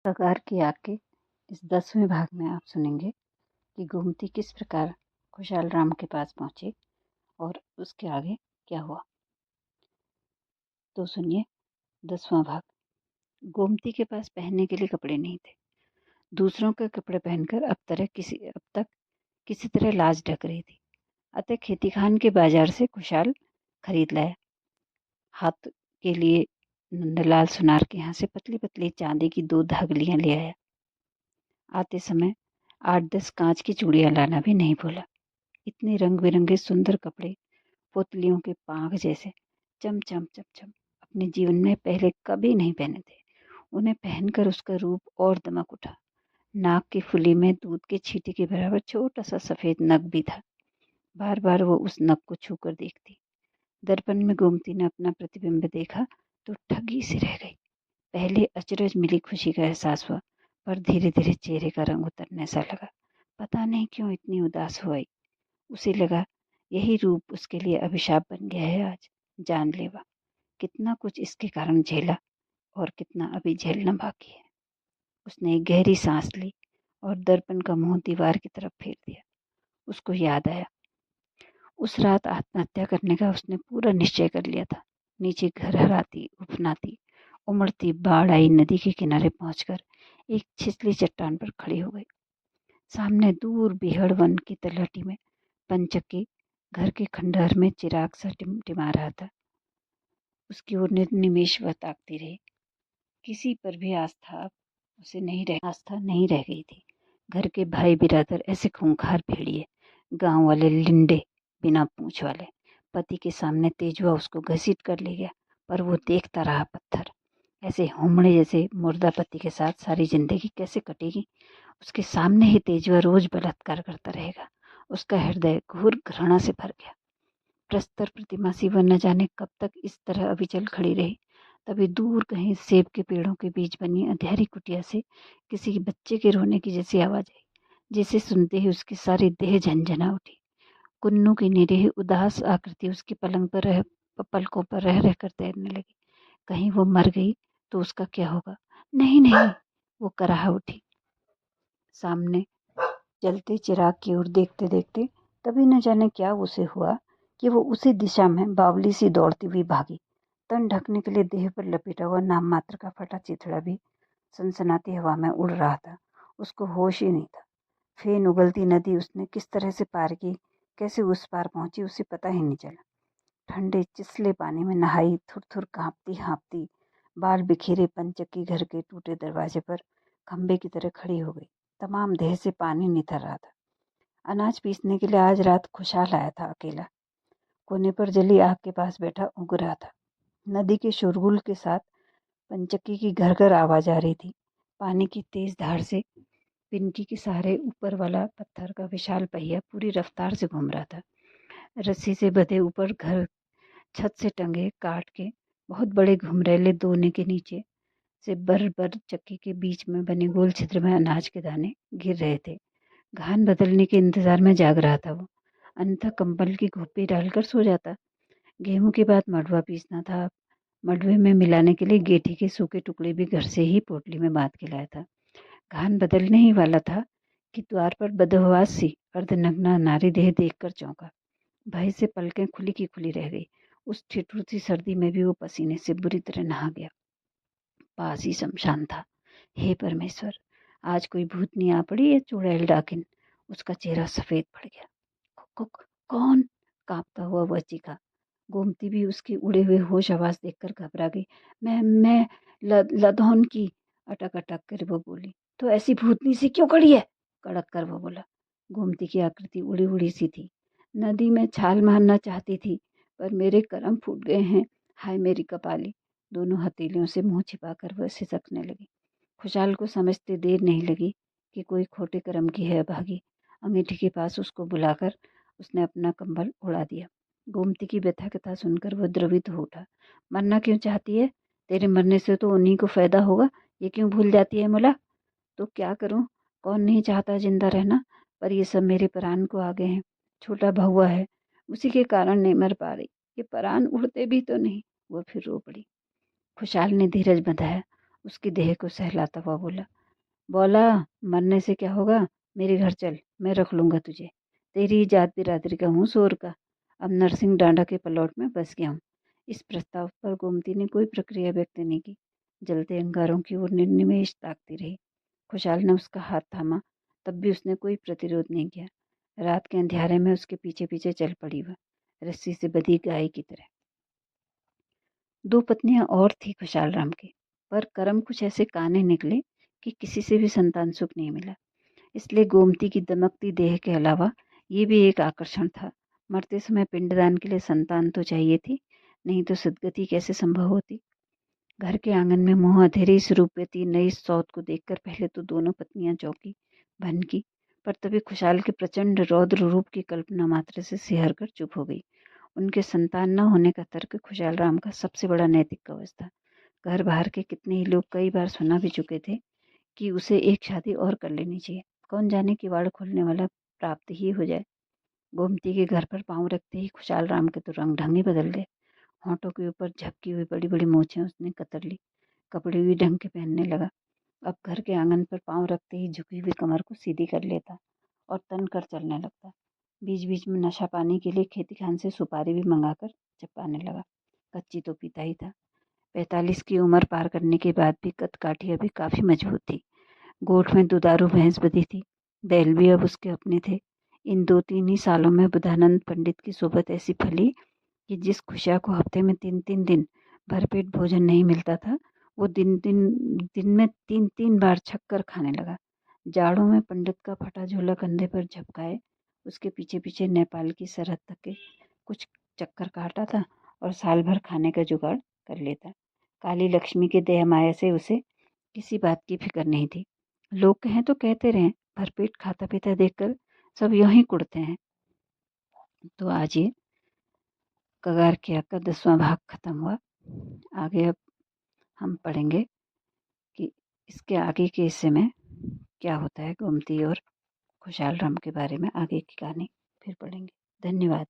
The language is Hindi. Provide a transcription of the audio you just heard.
कगार की आग के इस 10वें भाग में आप सुनेंगे कि गोमती किस प्रकार खुशहाल राम के पास पहुंची और उसके आगे क्या हुआ। तो सुनिए 10वां भाग। गोमती के पास पहनने के लिए कपड़े नहीं थे। दूसरों के कपड़े पहनकर अब तक किसी तरह लाज ढक रही थी। अतः खेती खान के बाजार से खुशहाल खरीद लाया। हाथ के लिए नंदलाल सुनार के यहाँ से पतली पतली चांदी की 2 धागलियां ले आया। आते समय 8-10 कांच की चूड़ियां लाना भी नहीं भूला। इतने रंग बिरंगे सुंदर कपड़े पुतलियों के पांख जैसे चम चम चम चम अपने जीवन में पहले कभी नहीं पहने थे। उन्हें पहनकर उसका रूप और दमक उठा। नाक की फुली में दूध के छींटे के बराबर छोटा सा सफेद नग भी था। बार बार वो उस नग को छूकर देखती। दर्पण में गोमती ने अपना प्रतिबिंब देखा तो ठगी सी रह गई। पहले अचरज मिली खुशी का एहसास हुआ, पर धीरे धीरे चेहरे का रंग उतरने सा लगा। पता नहीं क्यों इतनी उदास हुई। उसे लगा यही रूप उसके लिए अभिशाप बन गया है। आज जानलेवा कितना कुछ इसके कारण झेला और कितना अभी झेलना बाकी है। उसने एक गहरी सांस ली और दर्पण का मुंह दीवार की तरफ फेर दिया। उसको याद आया, उस रात आत्महत्या करने का उसने पूरा निश्चय कर लिया था। नीचे घर हराती उफनाती उमड़ती बाढ़ आई नदी के किनारे पहुंचकर एक छिछली चट्टान पर खड़ी हो गई। सामने दूर बिहड़ वन की तलहटी में पंचक्की घर के खंडहर में चिराग सा टिमटिमा रहा था। उसकी ओर निमेश वह ताकती रही। किसी पर भी आस्था नहीं रह गई थी। घर के भाई बिरादर ऐसे खूंखार भेड़िए, गांव वाले लिंडे बिना पूंछ वाले। पति के सामने तेजवा उसको घसीट कर ले गया, पर वो देखता रहा पत्थर। ऐसे होमड़े जैसे मुर्दा पति के साथ सारी जिंदगी कैसे कटेगी। उसके सामने ही तेजवा रोज बलात्कार करता रहेगा। उसका हृदय घोर घृणा से भर गया। प्रस्तर प्रतिमा सी वह न जाने कब तक इस तरह अविचल खड़ी रही। तभी दूर कहीं सेब के पेड़ों के बीच बनी अंधेरी कुटिया से किसी बच्चे के रोने की जैसी आवाज आई, जिसे सुनते ही उसकी सारी देह झंझना उठी। कुन्नू की निरीह उदास आकृति उसकी पलकों पर रह रहकर तैरने लगी। कहीं वो मर गई तो उसका क्या होगा। नहीं नहीं, वो कराह उठी। सामने जलते चिराग की ओर देखते देखते तभी न जाने क्या उसे हुआ कि वो उसी दिशा में बावली सी दौड़ती हुई भागी। तन ढकने के लिए देह पर लपेटा हुआ नाम मात्र का फटा चिथड़ा भी सनसनाती हवा में उड़ रहा था। उसको होश ही नहीं था। फेन उगलती नदी उसने किस तरह से पार की, कैसे उस पार पहुंची, उसे पता ही नहीं चला। ठंडे चिसले पानी में नहाई, थुर थुर कांपती हाँपती, बाल बिखेरे पंचक्की घर के टूटे दरवाजे पर खंबे की तरह खड़ी हो गई। तमाम देह से पानी निथर रहा था। अनाज पीसने के लिए आज रात खुशहाल आया था अकेला। कोने पर जली आग के पास बैठा ऊँघ रहा था। नदी के शोरगुल के साथ पंचक्की की घर घर आवाज आ रही थी। पानी की तेज धार से पिनकी के सहारे ऊपर वाला पत्थर का विशाल पहिया पूरी रफ्तार से घूम रहा था। रस्सी से बंधे ऊपर घर छत से टंगे काट के बहुत बड़े घुमरैले दोने के नीचे से बर बर चक्की के बीच में बने गोल छिद्र में अनाज के दाने गिर रहे थे। घान बदलने के इंतजार में जाग रहा था वो, अन्यथा कंबल की घोंपी डालकर सो जाता। गेहूं के बाद मडवा पीसना था। मडवे में मिलाने के लिए गेठी के सूखे टुकड़े भी घर से ही पोटली में बांध के लाया था। घान बदलने ही वाला था कि द्वार पर बदहवास सी अर्धनग्ना नारी देह देखकर चौंका। भय से पलकें खुली की खुली रह गई। उस ठिठुरती सर्दी में भी वो पसीने से बुरी तरह नहा गया। पास ही शमशान था। हे परमेश्वर, आज कोई भूतनी आ पड़ी या चुड़ैल डाकिन। उसका चेहरा सफेद पड़ गया। कौन? कांपता हुआ वह चीखा। गोमती भी उसकी उड़े हुए होश आवाज देखकर घबरा गई। मैं लधौन की, अटक अटक कर वो बोली। तो ऐसी भूतनी सी क्यों खड़ी है? कड़क कर वो बोला। गोमती की आकृति उड़ी उड़ी सी थी। नदी में छाल मारना चाहती थी, पर मेरे कर्म फूट गए हैं। हाय मेरी कपाली। दोनों हथेलियों से मुंह छिपाकर वह सिसकने लगी। खुशहाल को समझते देर नहीं लगी कि कोई खोटे कर्म की है अभागी। अंगीठी के पास उसको बुलाकर उसने अपना कंबल उड़ा दिया। गोमती की व्यथा कथा सुनकर वह द्रवित हो उठा। मरना क्यों चाहती है? तेरे मरने से तो उन्हीं को फायदा होगा। ये क्यों भूल जाती है मुला? तो क्या करूं? कौन नहीं चाहता जिंदा रहना, पर ये सब मेरे प्राण को आ गए हैं। छोटा भहुआ है, उसी के कारण नहीं मर पा रही। ये प्राण उड़ते भी तो नहीं। वह फिर रो पड़ी। खुशहाल ने धीरज बंधाया। उसकी देह को सहलाता हुआ बोला, बोला, मरने से क्या होगा, मेरे घर चल, मैं रख लूँगा तुझे। तेरी ही जात बिरादरी का हूँ शोर का। अब नरसिंह डांडा के पलौट में बस गया हूँ। इस प्रस्ताव पर गोमती ने कोई प्रक्रिया व्यक्त नहीं की। जलते अंगारों की ओर निर्निमेष ताकती रही। खुशहाल ने उसका हाथ थामा, तब भी उसने कोई प्रतिरोध नहीं किया। रात के अंधेरे में उसके पीछे पीछे चल पड़ी वह, रस्सी से बंधी गाय की तरह। 2 पत्नियां और थी खुशहाल राम की, पर कर्म कुछ ऐसे काने निकले कि किसी से भी संतान सुख नहीं मिला। इसलिए गोमती की दमकती देह के अलावा ये भी एक आकर्षण था। मरते समय पिंडदान के लिए संतान तो चाहिए थी, नहीं तो सदगति कैसे संभव होती। घर के आंगन में मुंह अधेरी इस रूपवती नई सौत को देखकर पहले तो दोनों पत्नियां चौंकी, भनकी, पर तभी खुशहाल के प्रचंड रौद्र रूप की कल्पना मात्र से सिहर कर चुप हो गई। उनके संतान न होने का तर्क खुशहाल राम का सबसे बड़ा नैतिक कवच था। घर बाहर के कितने ही लोग कई बार सुना भी चुके थे कि उसे एक शादी और कर लेनी चाहिए। कौन जाने किवाड़ खोलने वाला प्राप्त ही हो जाए। गोमती के घर पर पांव रखते ही खुशहाल राम के तो रंग ढंग ही बदल गए। होंठों के ऊपर झपकी हुई बड़ी बड़ी मूछें उसने कतर ली, कपड़े भी ढंग के पहनने लगा। अब घर के आंगन पर पांव रखते ही झुकी हुई कमर को सीधी कर लेता और तन कर चलने लगता। बीच बीच में नशा पाने के लिए खेती खान से सुपारी भी मंगाकर चपाने लगा। कच्ची तो पीता ही था। 45 की उम्र पार करने के बाद भी कद-काठी अभी काफी मजबूत थी। गोठ में दुधारू भैंस बंधी थी। बैल भी अब उसके अपने थे। इन 2-3 ही सालों में बुधानंद पंडित की सोबत ऐसी फली कि जिस खुशिया को हफ्ते में 3-3 दिन भरपेट भोजन नहीं मिलता था, वो दिन में 3-3 बार छक्कर खाने लगा। जाड़ों में पंडित का फटा झोला कंधे पर झपकाए उसके पीछे पीछे नेपाल की सरहद तक के कुछ चक्कर काटा था और साल भर खाने का जुगाड़ कर लेता। काली लक्ष्मी के दया माया से उसे किसी बात की फिक्र नहीं थी। लोग कहें तो कहते रहें, भरपेट खाता पीता देखकर सब यूं ही कुड़ते हैं। तो आज ये कगार किया का 10वां भाग खत्म हुआ। आगे अब हम पढ़ेंगे कि इसके आगे के हिस्से में क्या होता है। गोमती और खुशहाल राम के बारे में आगे की कहानी फिर पढ़ेंगे। धन्यवाद।